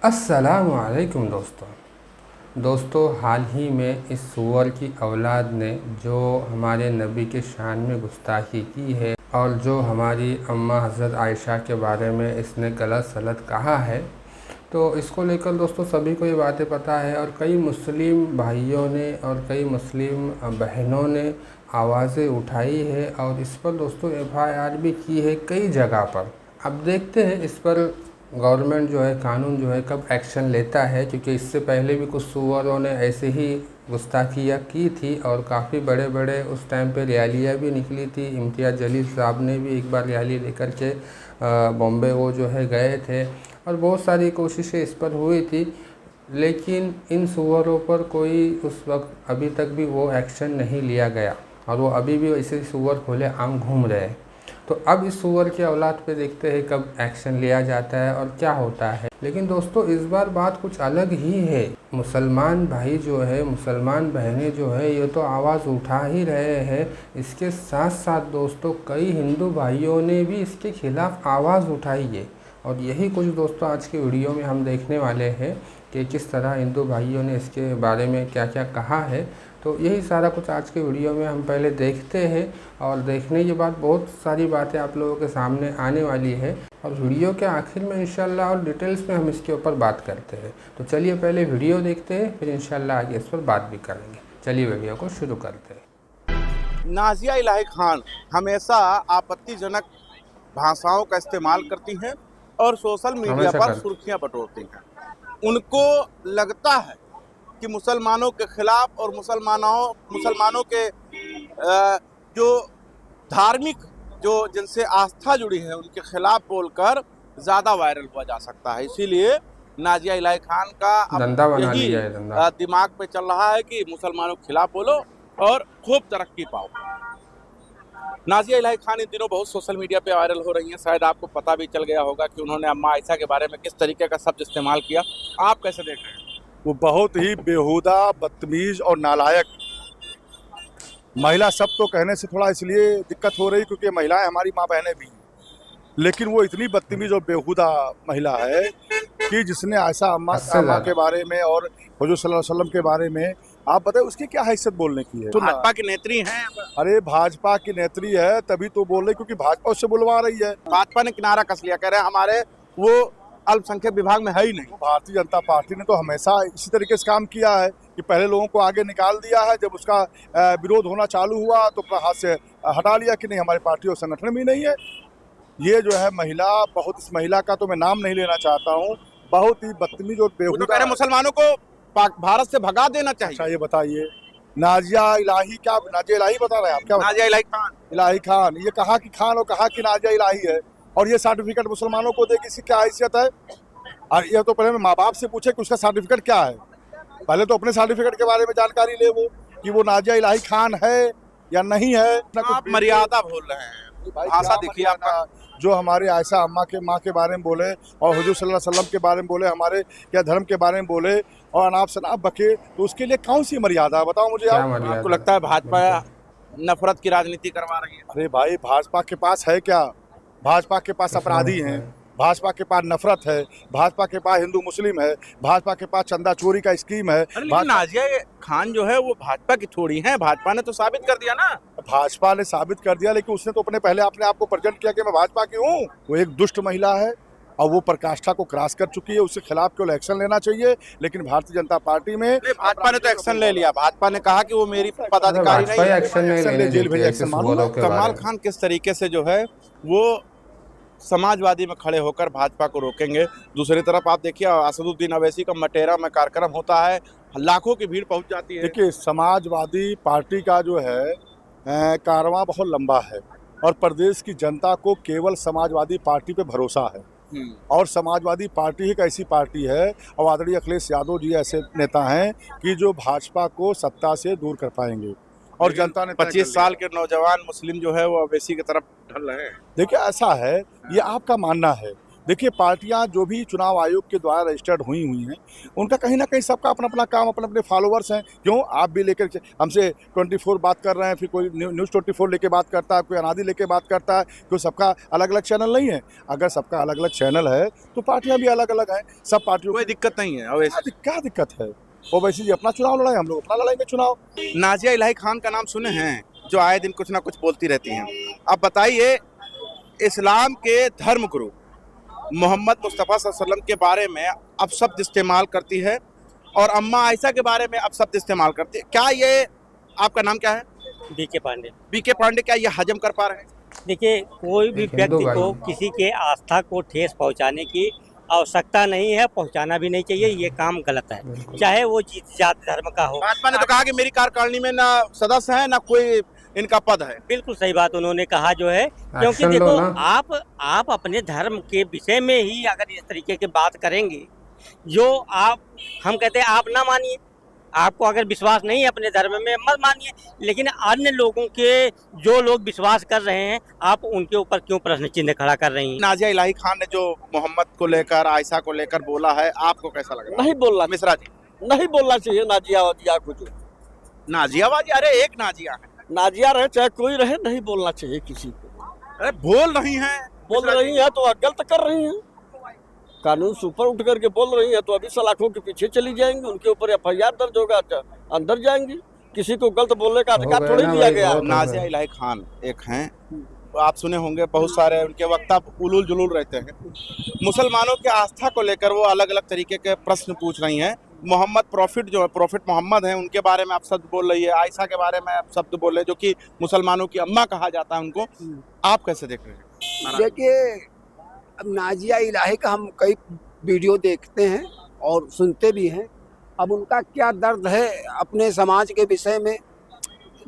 अस्सलामुअलैकुम दोस्तों, हाल ही में इस सूअर की औलाद ने जो हमारे नबी के शान में गुस्ताखी की है और जो हमारी अम्मा हज़रत आयशा के बारे में इसने गलत सलत कहा है, तो इसको लेकर दोस्तों सभी को ये बातें पता है और कई मुस्लिम भाइयों ने और कई मुस्लिम बहनों ने आवाज़ें उठाई है और इस पर दोस्तों FIR भी की है कई जगह पर। अब देखते हैं इस पर गवर्नमेंट जो है, कानून जो है कब एक्शन लेता है, क्योंकि इससे पहले भी कुछ सूअरों ने ऐसे ही गुस्ताखियाँ की थी और काफ़ी बड़े बड़े उस टाइम पे रैलियाँ भी निकली थी। इम्तियाज़ जलील साहब ने भी एक बार रैली लेकर के बॉम्बे वो जो है गए थे और बहुत सारी कोशिशें इस पर हुई थी, लेकिन इन सूअरों पर कोई उस वक्त अभी तक भी वो एक्शन नहीं लिया गया और वो अभी भी ऐसे सूअर खुले आम घूम रहे हैं। तो अब इस सूअर की औलाद पे देखते हैं कब एक्शन लिया जाता है और क्या होता है। लेकिन दोस्तों इस बार बात कुछ अलग ही है। मुसलमान भाई जो है, मुसलमान बहनें जो है, ये तो आवाज़ उठा ही रहे हैं। इसके साथ साथ दोस्तों कई हिंदू भाइयों ने भी इसके खिलाफ़ आवाज़ उठाई है और यही कुछ दोस्तों आज की वीडियो में हम देखने वाले हैं कि किस तरह हिंदू भाइयों ने इसके बारे में क्या क्या कहा है। तो यही सारा कुछ आज के वीडियो में हम पहले देखते हैं और देखने के बाद बहुत सारी बातें आप लोगों के सामने आने वाली है और वीडियो के आखिर में इंशाल्लाह और डिटेल्स में हम इसके ऊपर बात करते हैं। तो चलिए पहले वीडियो देखते हैं, फिर इंशाल्लाह आगे इस पर बात भी करेंगे। चलिए वीडियो को शुरू करते हैं। नाजिया इलाही खान हमेशा आपत्तिजनक भाषाओं का इस्तेमाल करती हैं और सोशल मीडिया पर सुर्खियां बटोरती हैं। उनको लगता है कि मुसलमानों के खिलाफ और मुसलमानों के जो धार्मिक जो जिनसे आस्था जुड़ी है उनके खिलाफ बोलकर ज़्यादा वायरल हुआ जा सकता है। इसीलिए नाजिया इलाही खान का यही दिमाग पे चल रहा है कि मुसलमानों के खिलाफ बोलो और खूब तरक्की पाओ। नाजिया इलाही खान इन दिनों बहुत सोशल मीडिया पे वायरल हो रही हैं। शायद आपको पता भी चल गया होगा कि उन्होंने अम्मा आयशा के बारे में किस तरीके का शब्द इस्तेमाल किया। आप कैसे देख रहे हैं? वो बहुत ही बेहुदा, बदतमीज और नालायक महिला। सब तो कहने से थोड़ा इसलिए दिक्कत हो रही क्योंकि महिलाएं हमारी माँ बहनें भी हैं, लेकिन वो इतनी बदतमीज और बेहुदा महिला है कि जिसने आयशा अम्मा के बारे में और हुजूर सल्लल्लाहु अलैहि वसल्लम के बारे में, आप बताए उसकी क्या हैसियत बोलने की है? तो भाजपा की नेत्री हैं। अरे भाजपा की नेत्री है तभी तो बोल रही, क्योंकि भाजपा उससे बुलवा रही है। भाजपा ने किनारा कस लिया, कह रहे हैं हमारे वो अल्पसंख्यक विभाग में है ही नहीं। भारतीय जनता पार्टी ने तो हमेशा इसी तरीके से काम किया है कि पहले लोगों को आगे निकाल दिया है, जब उसका विरोध होना चालू हुआ तो हाथ से हटा लिया कि नहीं हमारी पार्टी और संगठन भी नहीं है। ये जो है महिला, बहुत इस महिला का तो मैं नाम नहीं लेना चाहता हूँ, बहुत ही बदतमीज और बेहुदा। मुसलमानों को भारत से भगा देना चाहिए। अच्छा ये बताइए, नाजिया इलाही क्या, नाजिया इलाही बता रहे हैं आप? क्या नाजिया इलाही खान? इलाही खान, ये कहा कि खान और कहा कि नाजिया इलाही है और ये सर्टिफिकेट मुसलमानों को दे, किसी क्या हैसियत है? और ये तो पहले माँ बाप से पूछे कि उसका सर्टिफिकेट क्या है। पहले तो अपने सर्टिफिकेट के बारे में जानकारी ले वो कि वो नाजिया इलाही खान है या नहीं है। आप मर्यादा भूल रहे हैं, भाषा देखिए आपका। जो हमारे आयशा अम्मा के माँ के बारे में बोले और हुजूर सल्लल्लाहु अलैहि वसल्लम के बारे में बोले, हमारे क्या धर्म के बारे में बोले और अनाप शनाप बके, तो उसके लिए कौन सी मर्यादा है बताओ मुझे। आपको लगता है भाजपा नफरत की राजनीति करवा रही है? अरे भाई, भाजपा के पास है क्या? भाजपा के पास अपराधी हैं, भाजपा के पास नफरत है, भाजपा के पास हिंदू मुस्लिम है, भाजपा के पास चंदा चोरी का स्कीम है। नाजिया खान जो है वो भाजपा की थोड़ी है, भाजपा ने तो साबित कर दिया ना। भाजपा ने साबित कर दिया, लेकिन उसने तो पहले अपने आप को प्रेजेंट किया कि मैं भाजपा की हूँ। वो एक दुष्ट महिला है और वो पराकाष्ठा को क्रॉस कर चुकी है, उसके खिलाफ केवल एक्शन लेना चाहिए। लेकिन भारतीय जनता पार्टी में भाजपा ने तो एक्शन ले लिया। भाजपा ने कहा कि वो मेरी पदाधिकारी नहीं है, जेल भेजा। कमाल खान किस तरीके से जो है वो समाजवादी में खड़े होकर भाजपा को रोकेंगे। दूसरी तरफ आप देखिए असदुद्दीन अवैसी का मटेरा में कार्यक्रम होता है, लाखों की भीड़ पहुंच जाती है। देखिए, समाजवादी पार्टी का जो है कारवां बहुत लंबा है और प्रदेश की जनता को केवल समाजवादी पार्टी पे भरोसा है और समाजवादी पार्टी एक ऐसी पार्टी है और आदरणीय अखिलेश यादव जी ऐसे नेता हैं कि जो भाजपा को सत्ता से दूर कर पाएंगे। और जनता ने 25 साल के नौजवान मुस्लिम जो है वो अवैसी की तरफ ढल रहे हैं। देखिए ऐसा है, ये आपका मानना है, देखिए, पार्टियां जो भी चुनाव आयोग के द्वारा रजिस्टर्ड हुई हैं, उनका कहीं ना कहीं सबका अपना अपना काम, अपने अपने फॉलोअर्स हैं। क्यों आप भी लेकर हमसे 24 बात कर रहे हैं, फिर कोई न्यूज़ 24 लेके बात करता है, कोई अनादि लेके बात करता है, क्यों सबका अलग अलग चैनल नहीं है? अगर सबका अलग अलग चैनल है तो पार्टियां भी अलग अलग हैं। सब पार्टियों कोई दिक्कत नहीं है। और क्या दिक्कत है? वो वैसे जी अपना चुनाव लड़ाए, हम लोग अपना लड़ाएंगे चुनाव। नाजिया इलाही खान का नाम सुने हैं, जो आए दिन कुछ ना कुछ बोलती रहती हैं। अब बताइए, इस्लाम के धर्म गुरु मोहम्मद मुस्तफ़ा सल्लल्लाहु अलैहि वसल्लम के बारे में अपशब्द इस्तेमाल करती है और अम्मा आयशा के बारे में अपशब्द इस्तेमाल करती है। क्या ये, आपका नाम क्या है? बीके पांडे। बीके पांडे, क्या ये हजम कर पा रहे हैं? देखिए, कोई भी व्यक्ति को किसी के आस्था को ठेस पहुंचाने की आवश्यकता नहीं है, पहुंचाना भी नहीं चाहिए। ये काम गलत है, चाहे वो जाति धर्म का हो। भाजपा ने तो कहा कि मेरी कार्यकारिणी में ना सदस्य है ना कोई इनका पद है। बिल्कुल सही बात उन्होंने कहा जो है, क्योंकि देखो आप अपने धर्म के विषय में ही अगर इस तरीके की बात करेंगे, जो हम कहते हैं आप ना मानिए, आपको अगर विश्वास नहीं है अपने धर्म में मत मानिए, लेकिन अन्य लोगों के जो लोग विश्वास कर रहे हैं आप उनके ऊपर क्यों प्रश्न चिन्ह खड़ा कर रही हैं? नाजिया इलाही खान ने जो मोहम्मद को लेकर, आयशा को लेकर बोला है, आपको कैसा लग रहा है? नहीं बोलना, मिश्रा जी, नहीं बोलना चाहिए नाजिया वाजिया कुछ। नाजियाबाजी? अरे एक नाजिया है, नाजिया रहे चाहे कोई रहे, नहीं बोलना चाहिए किसी को। अरे बोल रही हैं, बोल रही है तो गलत कर रही हैं। कानून से ऊपर उठ करके बोल रही है तो अभी सलाखों के पीछे चली जाएंगी, उनके ऊपर FIR दर्ज होगा, अंदर जाएंगी। किसी को गलत बोलने का अधिकार थोड़ी दिया गया। नाजिया इलाही खान एक हैं, आप सुने होंगे, बहुत सारे उनके वक्ता उलूल जुलूल रहते हैं। मुसलमानों के आस्था को लेकर वो अलग अलग तरीके के प्रश्न पूछ रही हैं। मोहम्मद प्रॉफिट जो है, प्रॉफिट मोहम्मद हैं, उनके बारे में आप शब्द बोल रही है। आयशा के बारे में आप शब्द बोल रहे हैं, जो कि मुसलमानों की अम्मा कहा जाता है उनको। आप कैसे देख रहे हैं? देखिए, अब नाजिया इलाही का हम कई वीडियो देखते हैं और सुनते भी हैं। अब उनका क्या दर्द है अपने समाज के विषय में,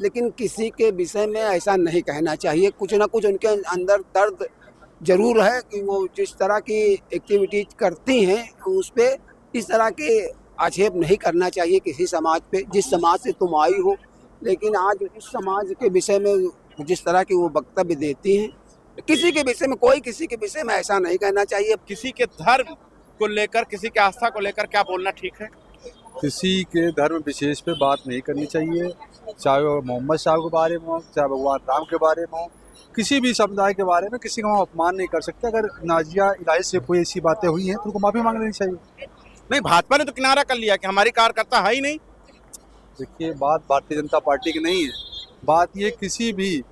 लेकिन किसी के विषय में ऐसा नहीं कहना चाहिए। कुछ ना कुछ उनके अंदर दर्द जरूर है कि वो जिस तरह की एक्टिविटीज करती हैं उस पर इस तरह के आक्षेप नहीं करना चाहिए किसी समाज पे, जिस समाज से तुम आई हो। लेकिन आज इस समाज के विषय में जिस तरह की वो वक्तव्य देती हैं, किसी के विषय में, कोई किसी के विषय में ऐसा नहीं कहना चाहिए। किसी के धर्म को लेकर, किसी के आस्था को लेकर क्या बोलना ठीक है? किसी के धर्म विशेष पे बात नहीं करनी चाहिए, चाहे वो मोहम्मद साहब के बारे में हो, चाहे भगवान राम के बारे में हो, किसी भी समुदाय के बारे में किसी का हम अपमान नहीं कर सकते। अगर नाजिया इलाही से कोई ऐसी बातें हुई हैं तो उनको माफ़ी मांग लेनी चाहिए। नहीं, भाजपा ने तो किनारा कर लिया कि हमारी कार्यकर्ता है ही नहीं। देखिए, बात भारतीय जनता पार्टी की नहीं है, बात ये किसी भी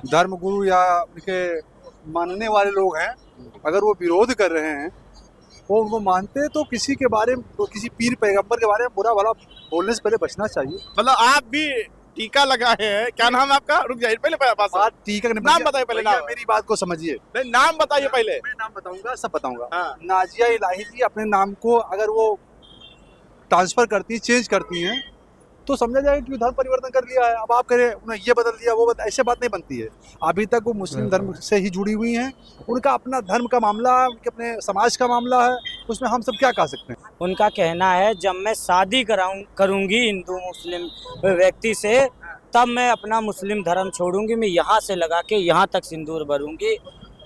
धर्म गुरु या उनके मानने वाले लोग हैं, अगर वो विरोध कर रहे हैं, वो उनको मानते हैं, तो किसी के बारे में, तो किसी पीर पैगंबर के बारे में बुरा भला बोलने से पहले बचना चाहिए। मतलब आप भी टीका लगाए हैं। क्या नाम है आपका? रुक जाइए, पहले बात टीका का नाम बताइए पहले। नाम, मेरी बात को समझिए। नहीं, नाम बताइए पहले। मैं नाम बताऊंगा, सब बताऊंगा। हाँ। नाजिया इलाही जी अपने नाम को अगर वो ट्रांसफर करती, चेंज करती हैं, तो समझा जाएगा कि धर्म परिवर्तन कर लिया है। अब आप करें उन्हें ये बदल दिया, वो ऐसे बात नहीं बनती है। अभी तक वो मुस्लिम धर्म से ही जुड़ी हुई हैं, उनका अपना धर्म का मामला है, उनके अपने समाज का मामला है, उसमें हम सब क्या कह सकते हैं। उनका कहना है जब मैं शादी करूंगी हिंदू मुस्लिम व्यक्ति से, तब मैं अपना मुस्लिम धर्म छोड़ूंगी, मैं यहाँ से लगा के यहाँ तक सिंदूर भरूंगी,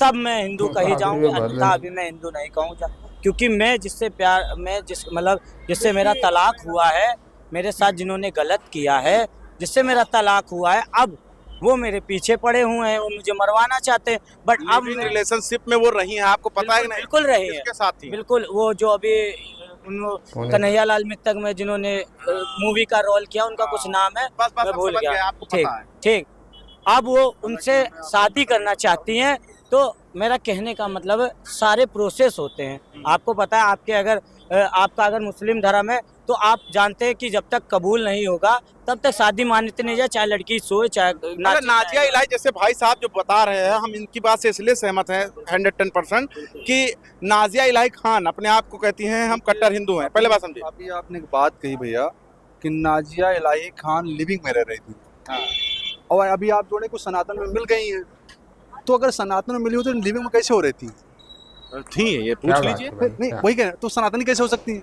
तब मैं हिंदू कही जाऊंगी, अन्यथा अभी मैं हिंदू नहीं कहूँगा। क्योंकि मैं जिससे प्यार, मैं जिससे मेरा तलाक हुआ है, मेरे साथ जिन्होंने गलत किया है, जिससे मेरा तलाक हुआ है, अब वो मेरे पीछे पड़े हुए हैं, वो मुझे मरवाना चाहते हैं। बट अब रिलेशनशिप में वो रही हैं, आपको पता है कि नहीं? बिल्कुल रही है, साथ ही बिल्कुल। वो जो अभी कन्हैया लाल मित्तक में जिन्होंने मूवी का रोल किया, उनका कुछ नाम है, मैं भूल गया। ठीक, अब वो उनसे शादी करना चाहती हैं। तो मेरा कहने का मतलब सारे प्रोसेस होते हैं। आपको पता है, आपका अगर मुस्लिम धर्म है तो आप जानते हैं कि जब तक कबूल नहीं होगा तब तक शादी मान्यता नहीं जाए, चाहे लड़की सोए चाहे नाजिया इलाही जैसे भाई साहब जो बता रहे हैं, हम इनकी बात से इसलिए सहमत हैं 110% कि नाजिया इलाही खान अपने आप को कहती हैं हम कट्टर हिंदू हैं। पहले बात समझिए। अभी आपने एक बात कही भैया कि नाजिया इलाही खान लिविंग में रह रही थी। हाँ। और अभी आप जोड़े कुछ सनातन में मिल गई हैं, तो अगर सनातन में मिली हो तो लिविंग में कैसे हो रही थी? ये पूछ लीजिए। नहीं, वही कह रहे हैं, तो सनातनी कैसे हो सकती है?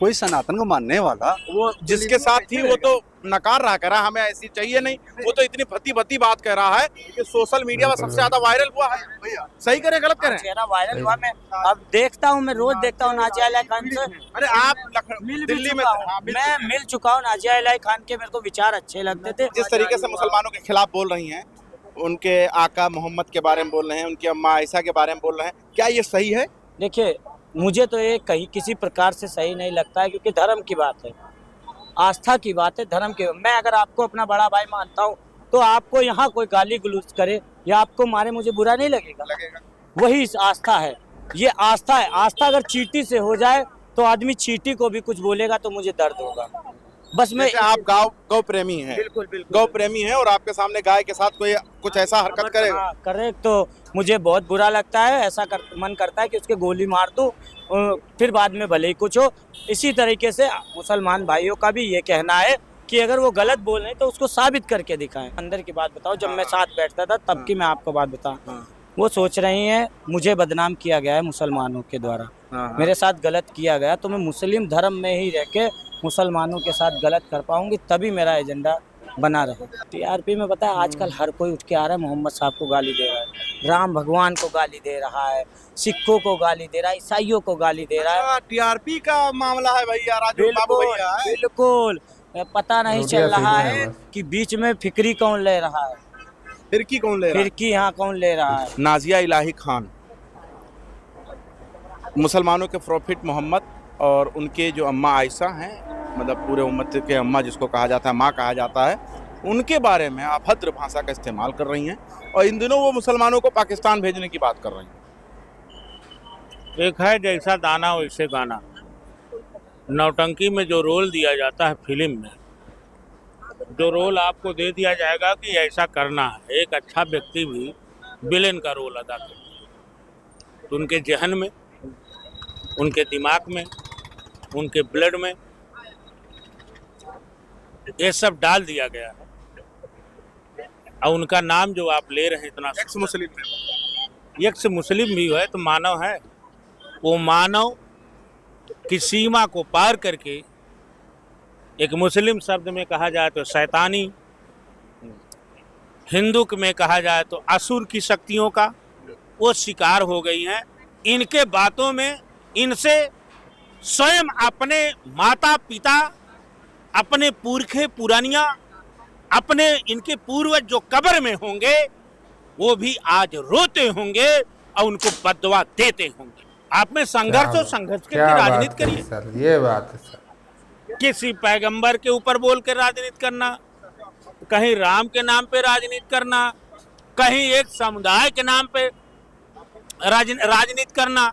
कोई सनातन को मानने वाला वो जिसके साथ थी वो तो नकार रहा, कह रहा हमें ऐसी चाहिए नहीं। वो तो इतनी भती बात कह रहा है कि सोशल मीडिया पर सबसे ज्यादा वायरल हुआ है। सही करें गलत करें? चेहरा वायरल हुआ। मैं अब देखता हूँ, मैं रोज देखता हूँ नाजिया इलाही खान से। अरे आप दिल्ली में मैं मिल चुका हूँ नाजिया इलाही खान के, मेरे को विचार अच्छे लगते थे। जिस तरीके से मुसलमानों के खिलाफ बोल रही हैं, उनके आका मोहम्मद के बारे में बोल रहे हैं, उनकी अम्मा आयशा के बारे में बोल रहे हैं, क्या ये सही है? देखिए, मुझे तो ये कहीं किसी प्रकार से सही नहीं लगता है, क्योंकि धर्म की बात है, आस्था की बात है, धर्म की। मैं अगर आपको अपना बड़ा भाई मानता हूँ तो आपको यहाँ कोई गाली गलौज करे या आपको मारे, मुझे बुरा नहीं लगेगा। वही आस्था है, ये आस्था है। आस्था अगर चींटी से हो जाए तो आदमी चींटी को भी कुछ बोलेगा तो मुझे दर्द होगा। बस मैं आप गौ प्रेमी हैं, बिल्कुल गौ प्रेमी हैं, और आपके सामने गाय के साथ कोई कुछ ऐसा हरकत करे तो मुझे बहुत बुरा लगता है। ऐसा मन करता है कि उसके गोली मार दूं, फिर बाद में भले ही कुछ हो। इसी तरीके से मुसलमान भाइयों का भी ये कहना है कि अगर वो गलत बोल रहे हैं तो उसको साबित करके दिखाएं। अंदर की बात बताओ, जब मैं साथ बैठता था तब की मैं आपको बात बताऊं। वो सोच रही हैं मुझे बदनाम किया गया है मुसलमानों के द्वारा, मेरे साथ गलत किया गया, तो मैं मुस्लिम धर्म में ही रह के मुसलमानों के साथ गलत कर पाऊंगी, तभी मेरा एजेंडा बना रहे। टीआरपी में पता है आजकल हर कोई उठ के आ रहा है, मोहम्मद साहब को गाली दे रहा है, राम भगवान को गाली दे रहा है, सिखों को गाली दे रहा है, ईसाइयों को गाली दे रहा है। टीआरपी का मामला है भैया, राजू बाबू भैया। बिल्कुल, पता नहीं चल रहा है कि बीच में फिक्री कौन ले रहा है, फिरकी कौन ले रहा है, फिरकी यहाँ कौन ले रहा है। नाजिया इलाही खान मुसलमानों के प्रॉफिट मोहम्मद और उनके जो अम्मा आयशा हैं, मतलब पूरे उम्मत के अम्मा जिसको कहा जाता है, माँ कहा जाता है, उनके बारे में अभद्र भाषा का इस्तेमाल कर रही हैं, और इन दिनों वो मुसलमानों को पाकिस्तान भेजने की बात कर रही हैं। एक है जैसा दाना वैसे गाना। नौटंकी में जो रोल दिया जाता है फिल्म में, जो रोल आपको दे दिया जाएगा कि ऐसा करना है, एक अच्छा व्यक्ति भी विलेन का रोल अदा करता है, तो उनके जहन में, उनके दिमाग में, उनके ब्लड में ये सब डाल दिया गया है। और उनका नाम जो आप ले रहे हैं इतना, एक्स मुस्लिम भी है तो मानव है। वो मानव की सीमा को पार करके, एक मुस्लिम शब्द में कहा जाए तो शैतानी, हिंदू में कहा जाए तो असुर की शक्तियों का वो शिकार हो गई हैं। इनके बातों में इनसे स्वयं अपने माता पिता, अपने पुरखे पुरानिया, अपने इनके पूर्वज जो कब्र में होंगे वो भी आज रोते होंगे और उनको बददुआ देते होंगे। आप में संघर्ष और संघर्ष की राजनीति करिए सर, ये बात है सर। किसी पैगंबर के ऊपर बोल के राजनीति करना, कहीं राम के नाम पे राजनीति करना, कहीं एक समुदाय के नाम पे राजनीति करना,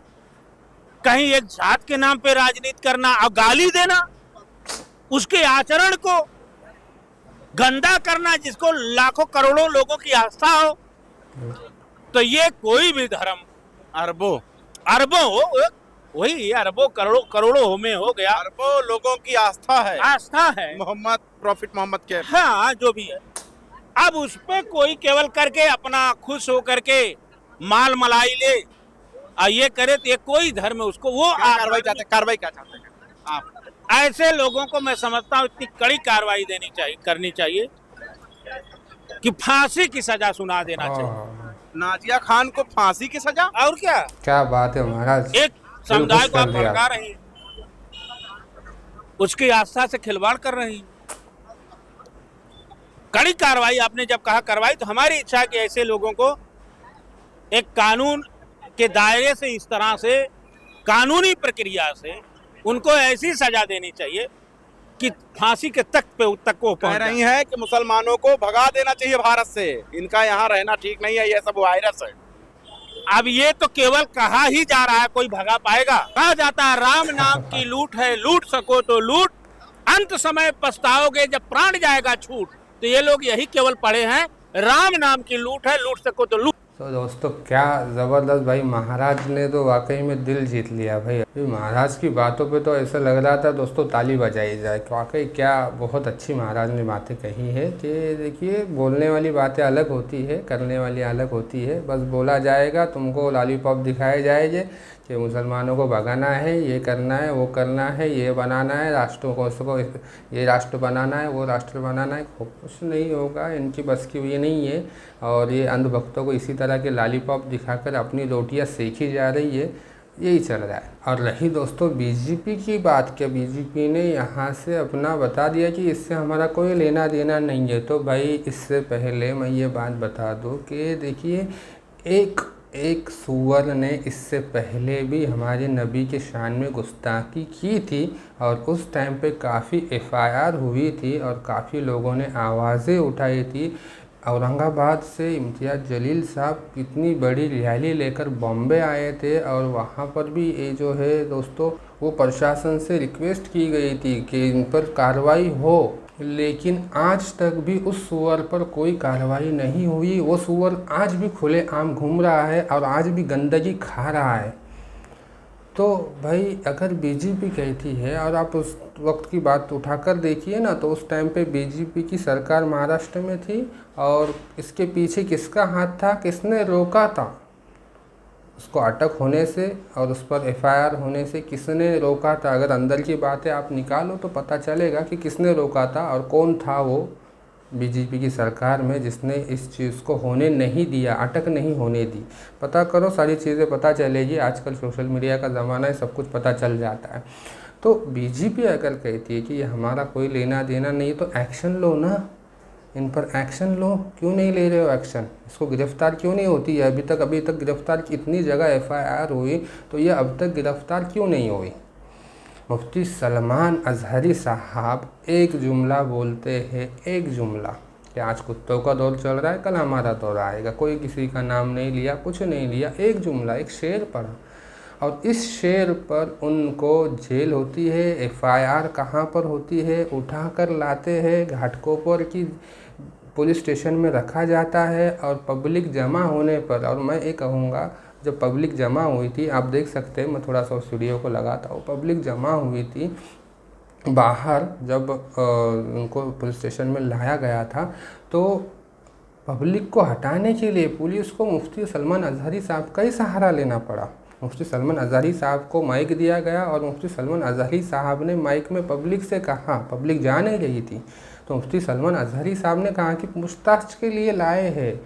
कहीं एक जात के नाम पे राजनीति करना और गाली देना, उसके आचरण को गंदा करना, जिसको लाखों करोड़ों लोगों की आस्था हो। तो ये कोई भी धर्म अरबों हो, वही अरबों करोड़ों में हो गया, अरबों लोगों की आस्था है मोहम्मद, प्रॉफिट मोहम्मद के। हाँ, जो भी है। अब उस पे कोई केवल करके अपना खुश हो करके माल मलाई ले और ये करे, तो ये कोई धर्म है, उसको वो कार्रवाई क्या चाहते हैं आप? ऐसे लोगों को मैं समझता हूँ इतनी कड़ी कार्रवाई करनी चाहिए कि फांसी की सजा सुना देना चाहिए। नाजिया खान को फांसी की सजा? और क्या बात है महाराज। एक समुदाय को आप भड़का रही हैं, उसकी आस्था से खिलवाड़ कर रही हैं। कड़ी कार्रवाई आपने जब कहा करवाई, तो हमारी इच्छा है कि ऐसे लोगों को एक कानून के दायरे से, इस तरह से कानूनी प्रक्रिया से उनको ऐसी सजा देनी चाहिए कि फांसी के तक को कह रही है कि मुसलमानों को भगा देना चाहिए भारत से, इनका यहाँ रहना ठीक नहीं है, ये सब वायरस है। अब ये तो केवल कहा ही जा रहा है, कोई भगा पाएगा? कहा जाता है राम नाम की लूट है, लूट सको तो लूट, अंत समय पछताओगे जब प्राण जाएगा छूट। तो ये लोग यही केवल पढ़े हैं, राम नाम की लूट है, लूट सको तो लूट। तो दोस्तों क्या ज़बरदस्त भाई, महाराज ने तो वाकई में दिल जीत लिया भाई। अभी महाराज की बातों पे तो ऐसा लग रहा था दोस्तों ताली बजाई जाए। वाकई क्या बहुत अच्छी महाराज ने बातें कही है कि देखिए, बोलने वाली बातें अलग होती है, करने वाली अलग होती है। बस बोला जाएगा, तुमको लॉलीपॉप दिखाए जाएंगे, कि मुसलमानों को भगाना है, ये करना है, वो करना है, ये बनाना है, राष्ट्रों को उसको ये राष्ट्र बनाना है, वो राष्ट्र बनाना है। कुछ नहीं होगा, इनकी बस की ये नहीं है। और ये अंधभक्तों को इसी तरह के लॉलीपॉप दिखाकर अपनी रोटियां सेकी जा रही है, यही चल रहा है। और रही दोस्तों बीजेपी की बात, क्या बीजेपी ने यहाँ से अपना बता दिया कि इससे हमारा कोई लेना देना नहीं है। तो भाई इससे पहले मैं ये बात बता दूँ कि देखिए एक सूअर ने इससे पहले भी हमारे नबी के शान में गुस्ताखी की थी और उस टाइम पे काफ़ी एफआईआर हुई थी और काफ़ी लोगों ने आवाज़ें उठाई थी। औरंगाबाद से इम्तियाज़ जलील साहब कितनी बड़ी रैली लेकर बॉम्बे आए थे और वहाँ पर भी ये जो है दोस्तों वो प्रशासन से रिक्वेस्ट की गई थी कि इन पर कार्रवाई हो, लेकिन आज तक भी उस सूअर पर कोई कार्रवाई नहीं हुई। वो सूअर आज भी खुलेआम घूम रहा है और आज भी गंदगी खा रहा है। तो भाई अगर बीजेपी कहती है, और आप उस वक्त की बात उठाकर देखिए ना, तो उस टाइम पे बीजेपी की सरकार महाराष्ट्र में थी और इसके पीछे किसका हाथ था, किसने रोका था उसको अटक होने से और उस पर एफआईआर होने से, किसने रोका था? अगर अंदर की बातें आप निकालो तो पता चलेगा कि किसने रोका था और कौन था वो बीजेपी की सरकार में जिसने इस चीज़ को होने नहीं दिया, अटक नहीं होने दी। पता करो, सारी चीज़ें पता चलेगी। आजकल सोशल मीडिया का ज़माना है, सब कुछ पता चल जाता है। तो बीजेपी अगर कहती है कि ये हमारा कोई लेना देना नहीं, तो एक्शन लो ना, इन पर एक्शन लो। क्यों नहीं ले रहे हो एक्शन? इसको गिरफ्तार क्यों नहीं होती है अभी तक गिरफ्तार इतनी जगह एफआईआर हुई, तो ये अब तक गिरफ्तार क्यों नहीं हुई? मुफ्ती सलमान अजहरी साहब एक जुमला बोलते हैं, एक जुमला, कि आज कुत्तों का दौर चल रहा है, कल हमारा दौर आएगा। कोई किसी का नाम नहीं लिया, कुछ नहीं लिया, एक जुमला, एक शेर पढ़ा और इस शेर पर उनको जेल होती है। एफआईआर कहाँ पर होती है? उठा कर लाते हैं घाटकोपर की पुलिस स्टेशन में रखा जाता है और पब्लिक जमा होने पर, और मैं ये कहूँगा जब पब्लिक जमा हुई थी, आप देख सकते हैं, मैं थोड़ा सा उस वीडियो को लगाता हूँ, पब्लिक जमा हुई थी बाहर जब उनको पुलिस स्टेशन में लाया गया था, तो पब्लिक को हटाने के लिए पुलिस को मुफ्ती सलमान अजहरी साहब का ही सहारा लेना पड़ा। मुफ्ती सलमान अजहरी साहब को माइक दिया गया और मुफ्ती सलमान अजहरी साहब ने माइक में पब्लिक से कहा, पब्लिक जा नहीं रही थी, तो मुफ्ती सलमान अजहरी साहब ने कहा कि पूछताछ के लिए लाए हैं,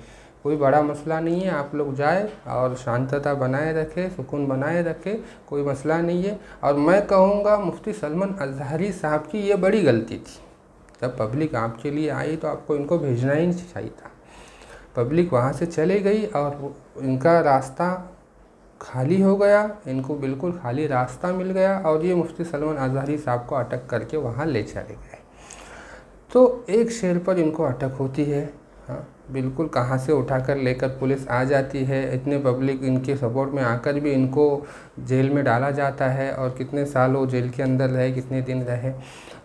कोई बड़ा मसला नहीं है, आप लोग जाए और शांतता बनाए रखें, सुकून बनाए रखें, कोई मसला नहीं है। और मैं कहूँगा मुफ्ती सलमान अजहरी साहब की ये बड़ी गलती थी। जब पब्लिक आपके लिए आई तो आपको इनको भेजना ही नहीं चाहिए था। पब्लिक वहाँ से चली गई और इनका रास्ता खाली हो गया, इनको बिल्कुल खाली रास्ता मिल गया और ये मुफ्ती सलमान अजहरी साहब को अटक करके वहाँ ले चले गए। तो एक शेर पर इनको अटक होती है, हाँ बिल्कुल, कहाँ से उठाकर लेकर पुलिस आ जाती है, इतने पब्लिक इनके सपोर्ट में आकर भी इनको जेल में डाला जाता है और कितने साल वो जेल के अंदर रहे, कितने दिन रहे।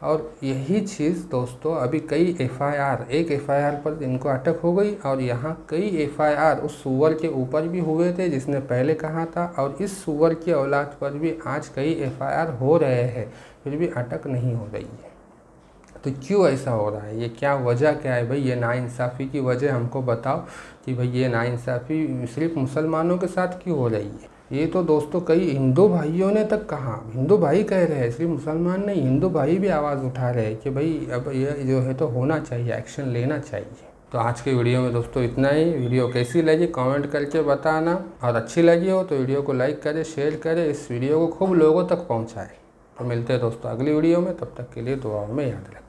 और यही चीज़ दोस्तों अभी कई एफआईआर, एक एफआईआर पर इनको अटक हो गई और यहाँ कई एफआईआर उस सूअर के ऊपर भी हुए थे जिसने पहले कहा था, और इस सूअर की औलाद पर भी आज कई एफआईआर हो रहे हैं, फिर भी अटक नहीं हो रही है। तो क्यों ऐसा हो रहा है? ये क्या वजह क्या है भाई? ये नाइंसाफ़ी की वजह हमको बताओ कि भाई ये नाइंसाफ़ी सिर्फ मुसलमानों के साथ क्यों हो रही है? ये तो दोस्तों कई हिंदू भाइयों ने तक कहा, हिंदू भाई कह रहे हैं, सिर्फ मुसलमान नहीं, हिंदू भाई भी आवाज़ उठा रहे हैं कि भाई अब ये जो है तो होना चाहिए, एक्शन लेना चाहिए। तो आज के वीडियो में दोस्तों इतना ही। वीडियो कैसी लगी कमेंट करके बताना, और अच्छी लगी हो तो वीडियो को लाइक करें, शेयर करें, इस वीडियो को खूब लोगों तक पहुँचाएँ। तो मिलते हैं दोस्तों अगली वीडियो में, तब तक के लिए दुआओं में याद रखें।